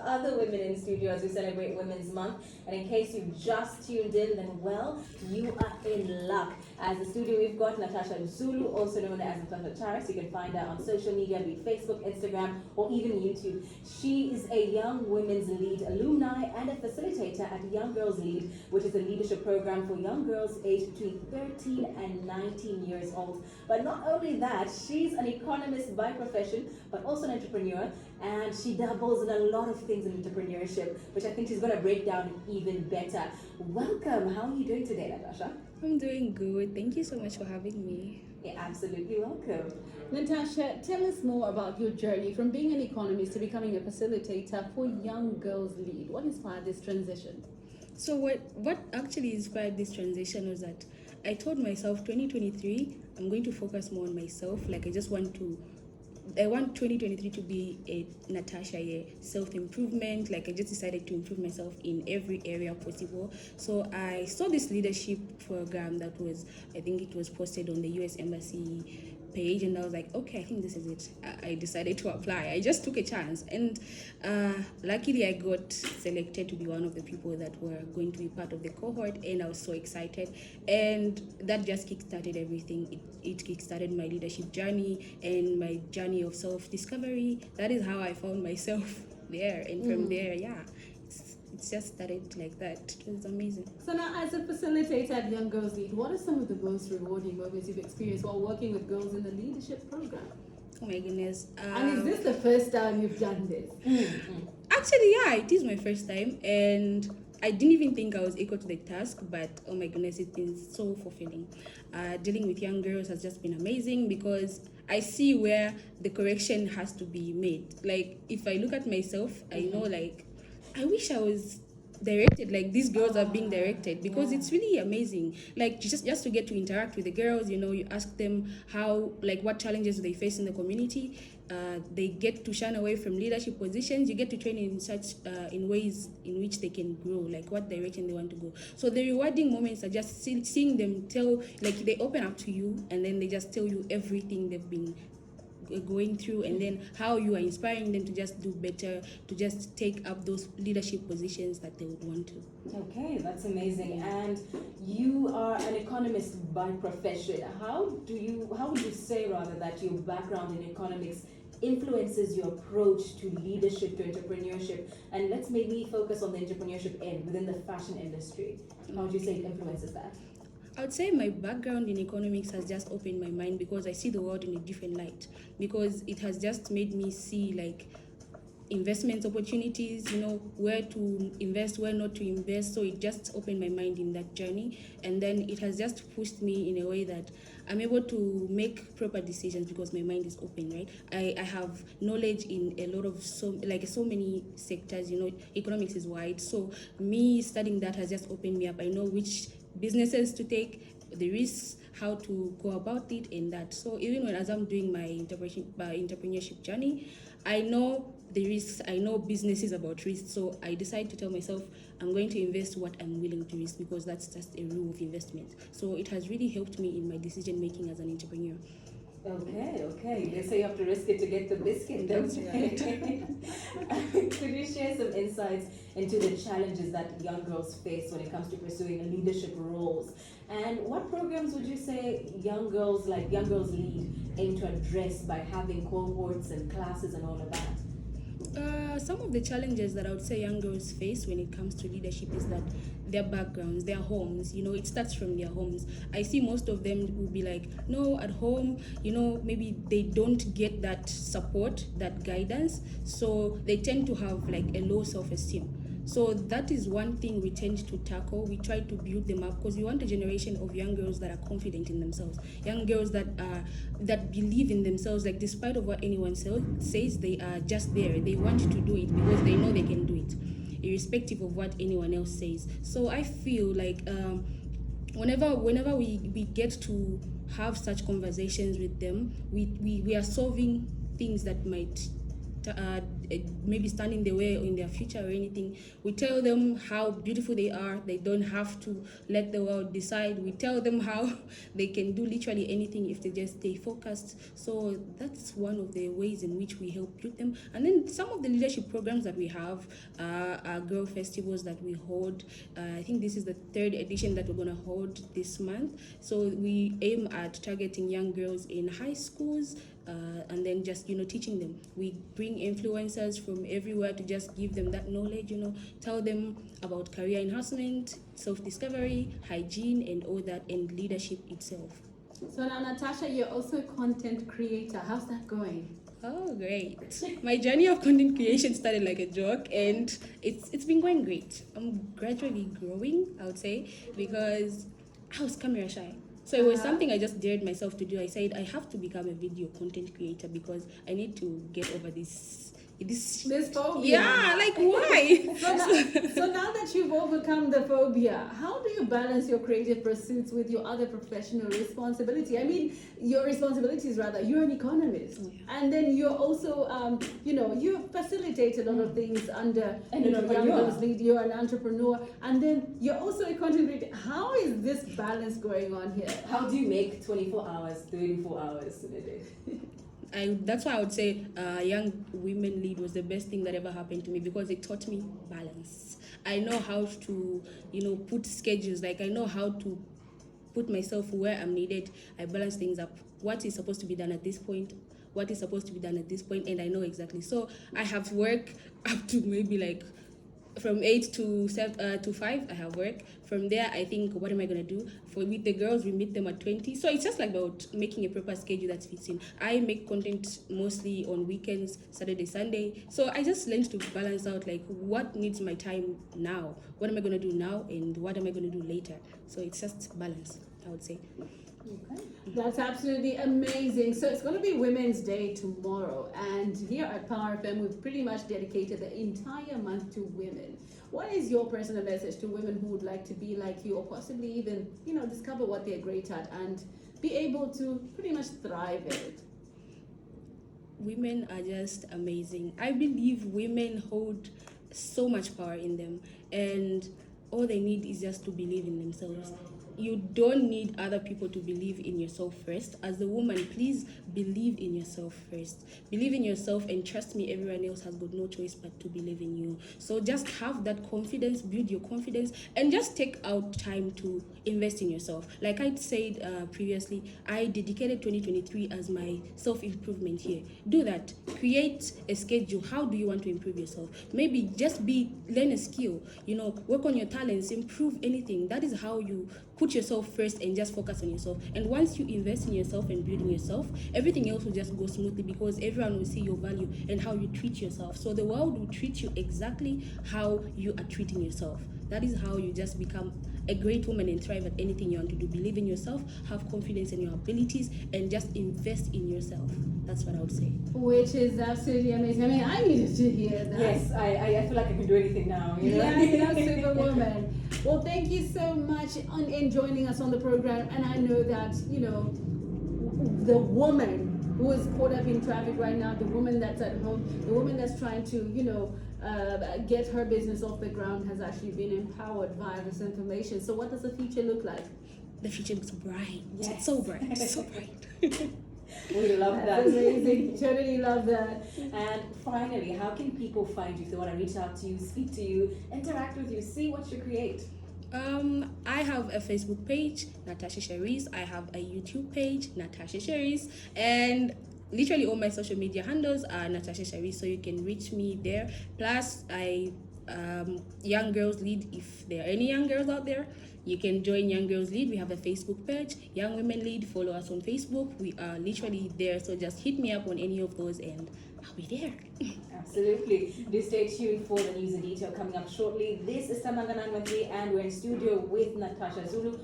other women in studio as we celebrate Women's Month. And in case you just tuned in, then well, you are in luck. As the studio, we've got Natasha Zulu, also known as Natasha Charis. You can find her on social media, be it Facebook, Instagram, or even YouTube. She is a Young Women's Lead alumni and a facilitator at Young Girls Lead, which is a leadership program for young girls aged between 13 and 19 years old. But not only that, she's an economist by profession, but also an entrepreneur, and she dabbles in a lot of things in entrepreneurship, which I think she's going to break down even better. Welcome. How are you doing today, Natasha? I'm doing good. Thank you so much for having me. You're absolutely welcome. Natasha, tell us more about your journey from being an economist to becoming a facilitator for Young Girls Lead. What inspired this transition? So what actually inspired this transition was that I told myself 2023, I'm going to focus more on myself. Like I want 2023 to be a Natasha year, self-improvement. Like I just decided to improve myself in every area possible. So I saw this leadership program that was, I think it was posted on the US Embassy page, and I was like, okay, I think this is it. I decided to apply. I just took a chance, and luckily I got selected to be one of the people that were going to be part of the cohort, and I was so excited, and that just kickstarted everything. It kickstarted my leadership journey and my journey of self-discovery. That is how I found myself there, and from there, it's just started like that. It was amazing. So now, as a facilitator at Young Girls Lead, what are some of the most rewarding moments you've experienced while working with girls in the leadership program? Oh my goodness. And is this the first time you've done this? Actually, yeah, it is my first time, and I didn't even think I was equal to the task, but oh my goodness, it's been so fulfilling. Dealing with young girls has just been amazing because I see where the correction has to be made. Like, if I look at myself, I know, like, I wish I was directed like these girls are being directed, because it's really amazing. Like, just to get to interact with the girls, you ask them how, like, what challenges they face in the community. They get to shine away from leadership positions. You get to train in such in ways in which they can grow, like what direction they want to go. So the rewarding moments are just seeing them tell, like, they open up to you, and then they just tell you everything they've been going through, and then how you are inspiring them to just do better, to just take up those leadership positions that they would want to. Okay, that's amazing. And you are an economist by profession. How would you say rather that your background in economics influences your approach to leadership, to entrepreneurship? And let's maybe focus on the entrepreneurship end within the fashion industry. How would you say it influences that? I would say my background in economics has just opened my mind, because I see the world in a different light, because it has just made me see, like, investment opportunities, where to invest, where not to invest. So it just opened my mind in that journey, and then it has just pushed me in a way that I'm able to make proper decisions because my mind is open, right? I have knowledge in a lot of so many sectors. Economics is wide, so me studying that has just opened me up. I know which businesses to take, the risks, how to go about it, and that. So even as I'm doing my entrepreneurship journey, I know the risks, I know businesses about risks. So I decide to tell myself I'm going to invest what I'm willing to risk, because that's just a rule of investment. So it has really helped me in my decision making as an entrepreneur. Okay. They say you have to risk it to get the biscuit, don't you? Could you share some insights into the challenges that young girls face when it comes to pursuing leadership roles? And what programs would you say Young Girls Lead aim to address by having cohorts and classes and all of that? Some of the challenges that I would say young girls face when it comes to leadership is that their backgrounds, their homes, it starts from their homes. I see most of them will be like, no, at home, maybe they don't get that support, that guidance, so they tend to have like a low self-esteem. So that is one thing we tend to tackle. We try to build them up, because we want a generation of young girls that are confident in themselves, young girls that believe in themselves. Like, despite of what anyone says, they are just there. They want to do it because they know they can do it, irrespective of what anyone else says. So I feel like whenever we get to have such conversations with them, we are solving things that might maybe stand in the way in their future or anything. We tell them how beautiful they are. They don't have to let the world decide. We tell them how they can do literally anything if they just stay focused. So that's one of the ways in which we help build them. And then some of the leadership programs that we have are girl festivals that we hold. I think this is the 3rd edition that we're going to hold this month. So we aim at targeting young girls in high schools, and then just teaching them. We bring influencers from everywhere to just give them that knowledge, tell them about career enhancement, self-discovery, hygiene, and all that, and leadership itself. So now, Natasha, you're also a content creator. How's that going? Oh, great. My journey of content creation started like a joke, and it's been going great. I'm gradually growing, I would say, because I was camera shy. So it was something I just dared myself to do. I said I have to become a video content creator because I need to get over this phobia. Yeah, like why? So now that you've overcome the phobia, how do you balance your creative pursuits with your other professional responsibility? I mean, your responsibilities rather. You're an economist, and then you're also, you facilitate a lot of things under, Young Girls Lead. You're an entrepreneur, and then you're also a content creator. How is this balance going on here? How do you make 24 hours, 34 hours in a day? That's why I would say Young Women Lead was the best thing that ever happened to me, because it taught me balance. I know how to, put schedules. Like, I know how to put myself where I'm needed. I balance things up. What is supposed to be done at this point? What is supposed to be done at this point? And I know exactly. So I have work up to maybe like from 8 to 5, I have work. From there, I think, what am I going to do? With the girls, we meet them at 20. So it's just like about making a proper schedule that fits in. I make content mostly on weekends, Saturday, Sunday. So I just learned to balance out, like, what needs my time now? What am I going to do now? And what am I going to do later? So it's just balance, I would say. Okay. That's absolutely amazing. So it's going to be Women's Day tomorrow, and here at Power FM, we've pretty much dedicated the entire month to women. What is your personal message to women who would like to be like you, or possibly even, discover what they're great at and be able to pretty much thrive in it? Women are just amazing. I believe women hold so much power in them, and all they need is just to believe in themselves. You don't need other people to believe in yourself first. As a woman, please believe in yourself first. Believe in yourself, and trust me, everyone else has got no choice but to believe in you. So just have that confidence, build your confidence, and just take out time to invest in yourself. Like I said previously, I dedicated 2023 as my self-improvement year. Do that. Create a schedule. How do you want to improve yourself? Maybe just learn a skill, work on your talents, improve anything. That is how you put yourself first and just focus on yourself. And once you invest in yourself and building yourself, everything else will just go smoothly, because everyone will see your value and how you treat yourself. So the world will treat you exactly how you are treating yourself. That is how you just become a great woman and thrive at anything you want to do. Believe in yourself, have confidence in your abilities, and just invest in yourself. That's what I would say. Which is absolutely amazing. I mean, I needed to hear that. Yes, I feel like I can do anything now. Yeah, you're Superwoman. Well, thank you so much in joining us on the program. And I know that, the woman who is caught up in traffic right now, the woman that's at home, the woman that's trying to, get her business off the ground has actually been empowered via this information. So what does the future look like? The future looks bright. Yes. It's so bright. So bright. We love that. That's amazing. Totally love that. And finally, how can people find you if they want to reach out to you, speak to you, interact with you, see what you create? I have a Facebook page, Natasha Cherise. I have a YouTube page, Natasha Cherise, and literally all my social media handles are Natasha Cherise, so you can reach me there. Plus, Young Girls Lead. If there are any young girls out there, you can join Young Girls Lead. We have a Facebook page, Young Women Lead. Follow us on Facebook. We are literally there, so just hit me up on any of those and I'll be there. Absolutely. Do stay tuned for the news and detail coming up shortly. This is Tamanga 913 and we're in studio with Natasha Zulu.